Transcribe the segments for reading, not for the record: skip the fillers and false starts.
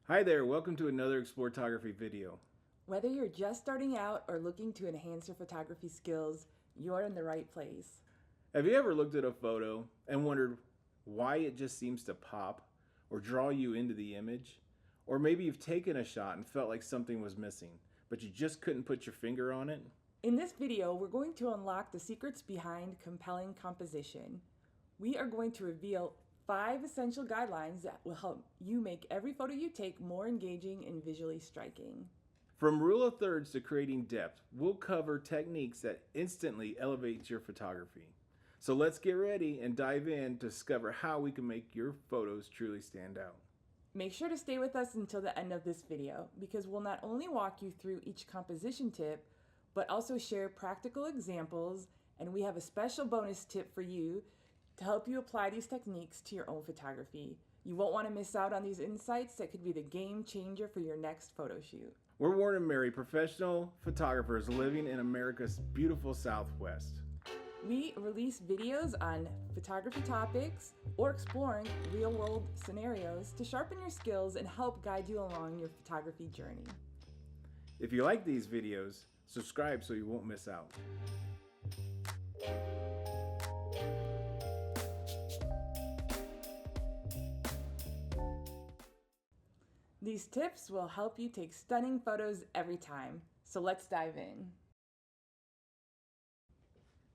Hi there, welcome to another Exploretography video. Whether you're just starting out or looking to enhance your photography skills, you're in the right place. Have you ever looked at a photo and wondered why it just seems to pop or draw you into the image? Or maybe you've taken a shot and felt like something was missing, but you just couldn't put your finger on it? In this video, we're going to unlock the secrets behind compelling composition. We are going to reveal 5 essential guidelines that will help you make every photo you take more engaging and visually striking. From rule of thirds to creating depth, we'll cover techniques that instantly elevate your photography. So let's get ready and dive in to discover how we can make your photos truly stand out. Make sure to stay with us until the end of this video because we'll not only walk you through each composition tip, but also share practical examples, and we have a special bonus tip for you to help you apply these techniques to your own photography. You won't want to miss out on these insights that could be the game changer for your next photo shoot. We're Warren and Mary, professional photographers living in America's beautiful Southwest. We release videos on photography topics or exploring real-world scenarios to sharpen your skills and help guide you along your photography journey. If you like these videos, subscribe so you won't miss out. These tips will help you take stunning photos every time. So let's dive in.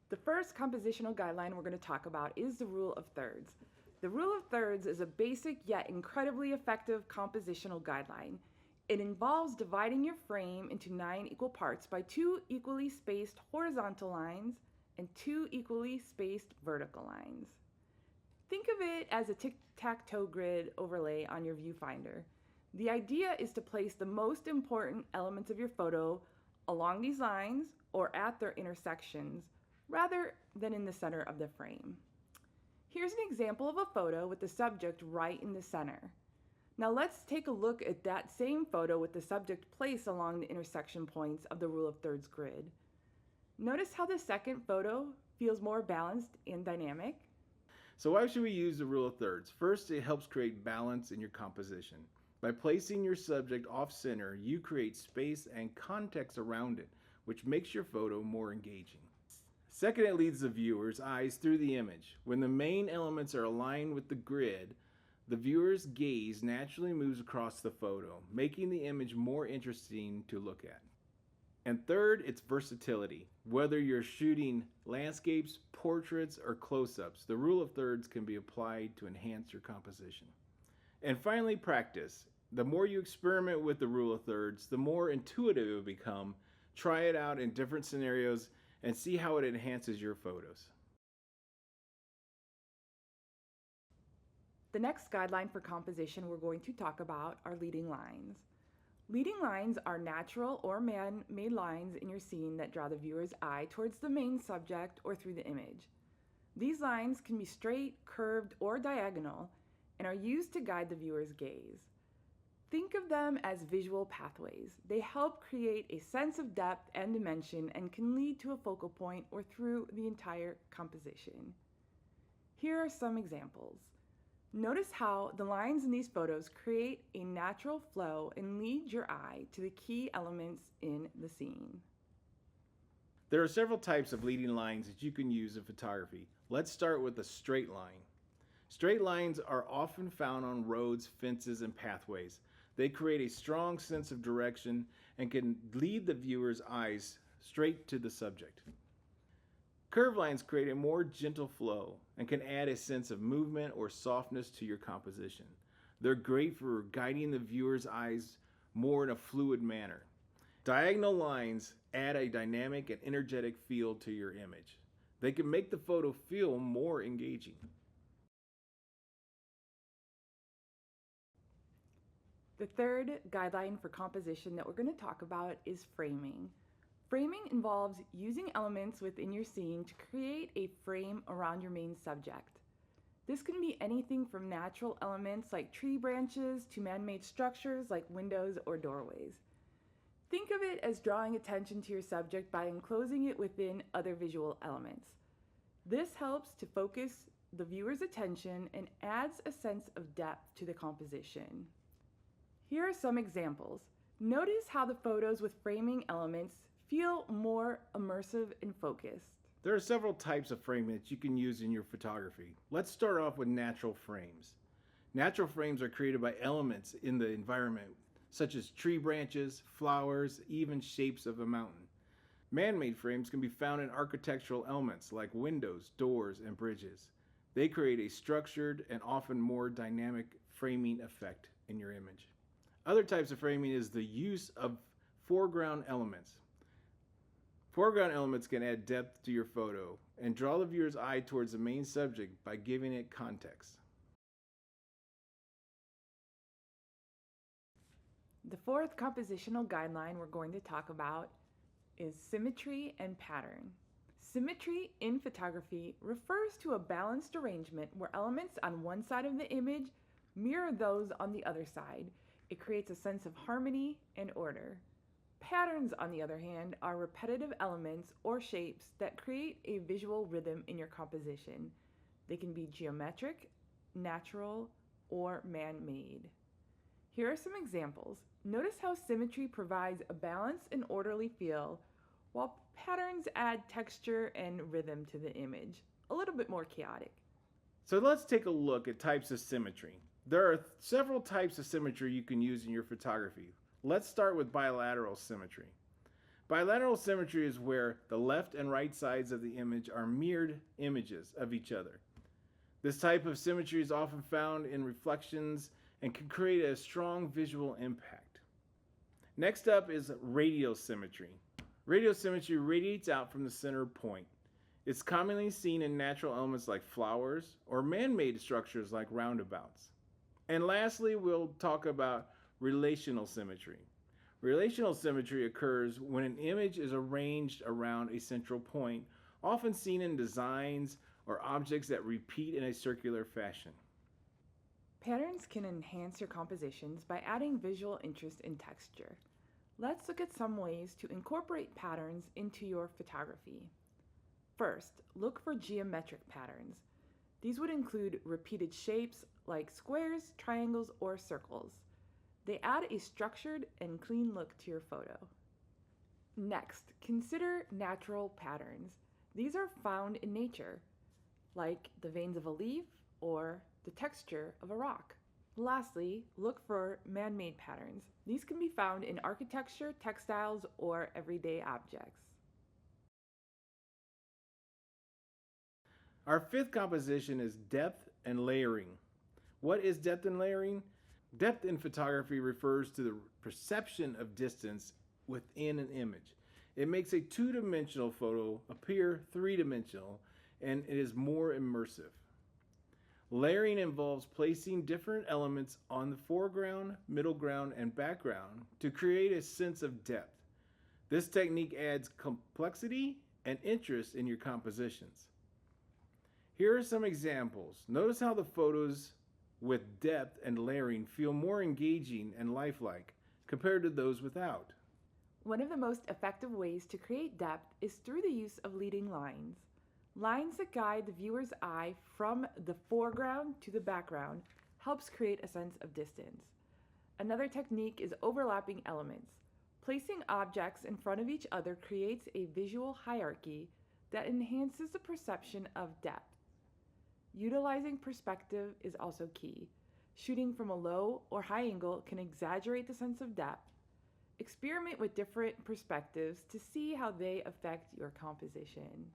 The first compositional guideline we're going to talk about is the rule of thirds. The rule of thirds is a basic yet incredibly effective compositional guideline. It involves dividing your frame into 9 equal parts by 2 equally spaced horizontal lines and 2 equally spaced vertical lines. Think of it as a tic-tac-toe grid overlay on your viewfinder. The idea is to place the most important elements of your photo along these lines or at their intersections, rather than in the center of the frame. Here's an example of a photo with the subject right in the center. Now let's take a look at that same photo with the subject placed along the intersection points of the rule of thirds grid. Notice how the second photo feels more balanced and dynamic? So why should we use the rule of thirds? First, it helps create balance in your composition. By placing your subject off-center, you create space and context around it, which makes your photo more engaging. Second, it leads the viewer's eyes through the image. When the main elements are aligned with the grid, the viewer's gaze naturally moves across the photo, making the image more interesting to look at. And third, it's versatility. Whether you're shooting landscapes, portraits, or close-ups, the rule of thirds can be applied to enhance your composition. And finally, practice. The more you experiment with the rule of thirds, the more intuitive it will become. Try it out in different scenarios and see how it enhances your photos. The next guideline for composition we're going to talk about are leading lines. Leading lines are natural or man-made lines in your scene that draw the viewer's eye towards the main subject or through the image. These lines can be straight, curved, or diagonal and are used to guide the viewer's gaze. Think of them as visual pathways. They help create a sense of depth and dimension and can lead to a focal point or through the entire composition. Here are some examples. Notice how the lines in these photos create a natural flow and lead your eye to the key elements in the scene. There are several types of leading lines that you can use in photography. Let's start with a straight line. Straight lines are often found on roads, fences, and pathways. They create a strong sense of direction and can lead the viewer's eyes straight to the subject. Curved lines create a more gentle flow and can add a sense of movement or softness to your composition. They're great for guiding the viewer's eyes more in a fluid manner. Diagonal lines add a dynamic and energetic feel to your image. They can make the photo feel more engaging. The third guideline for composition that we're going to talk about is framing. Framing involves using elements within your scene to create a frame around your main subject. This can be anything from natural elements like tree branches to man-made structures like windows or doorways. Think of it as drawing attention to your subject by enclosing it within other visual elements. This helps to focus the viewer's attention and adds a sense of depth to the composition. Here are some examples. Notice how the photos with framing elements feel more immersive and focused. There are several types of framing that you can use in your photography. Let's start off with natural frames. Natural frames are created by elements in the environment, such as tree branches, flowers, even shapes of a mountain. Man-made frames can be found in architectural elements like windows, doors, and bridges. They create a structured and often more dynamic framing effect in your image. Other types of framing is the use of foreground elements. Foreground elements can add depth to your photo and draw the viewer's eye towards the main subject by giving it context. The fourth compositional guideline we're going to talk about is symmetry and pattern. Symmetry in photography refers to a balanced arrangement where elements on one side of the image mirror those on the other side. It creates a sense of harmony and order. Patterns, on the other hand, are repetitive elements or shapes that create a visual rhythm in your composition. They can be geometric, natural, or man-made. Here are some examples. Notice how symmetry provides a balanced and orderly feel, while patterns add texture and rhythm to the image, a little bit more chaotic. So let's take a look at types of symmetry. There are several types of symmetry you can use in your photography. Let's start with bilateral symmetry. Bilateral symmetry is where the left and right sides of the image are mirrored images of each other. This type of symmetry is often found in reflections and can create a strong visual impact. Next up is radial symmetry. Radial symmetry radiates out from the center point. It's commonly seen in natural elements like flowers or man-made structures like roundabouts. And lastly, we'll talk about relational symmetry. Relational symmetry occurs when an image is arranged around a central point, often seen in designs or objects that repeat in a circular fashion. Patterns can enhance your compositions by adding visual interest and texture. Let's look at some ways to incorporate patterns into your photography. First, look for geometric patterns. These would include repeated shapes like squares, triangles, or circles. They add a structured and clean look to your photo. Next, consider natural patterns. These are found in nature, like the veins of a leaf or the texture of a rock. Lastly, look for man-made patterns. These can be found in architecture, textiles, or everyday objects. Our fifth composition is depth and layering. What is depth and layering? Depth in photography refers to the perception of distance within an image. It makes a two-dimensional photo appear three-dimensional, and it is more immersive. Layering involves placing different elements on the foreground, middle ground, and background to create a sense of depth. This technique adds complexity and interest in your compositions. Here are some examples. Notice how the photos with depth and layering feel more engaging and lifelike compared to those without. One of the most effective ways to create depth is through the use of leading lines. Lines that guide the viewer's eye from the foreground to the background helps create a sense of distance. Another technique is overlapping elements. Placing objects in front of each other creates a visual hierarchy that enhances the perception of depth. Utilizing perspective is also key. Shooting from a low or high angle can exaggerate the sense of depth. Experiment with different perspectives to see how they affect your composition.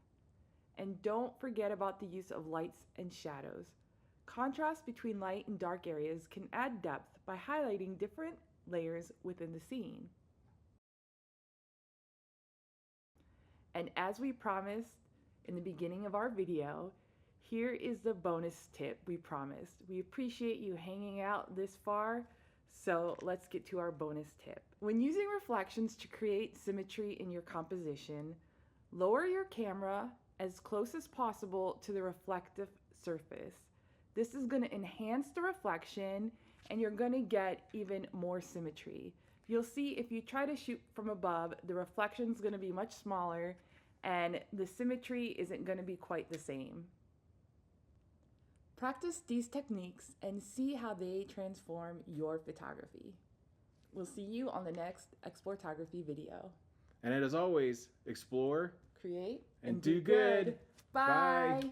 And don't forget about the use of lights and shadows. Contrast between light and dark areas can add depth by highlighting different layers within the scene. And as we promised in the beginning of our video, here is the bonus tip we promised. We appreciate you hanging out this far, so let's get to our bonus tip. When using reflections to create symmetry in your composition, lower your camera as close as possible to the reflective surface. This is going to enhance the reflection and you're going to get even more symmetry. You'll see if you try to shoot from above, the reflection is going to be much smaller and the symmetry isn't going to be quite the same. Practice these techniques and see how they transform your photography. We'll see you on the next Exploretography video. And as always, explore Create and do good. Bye. Bye.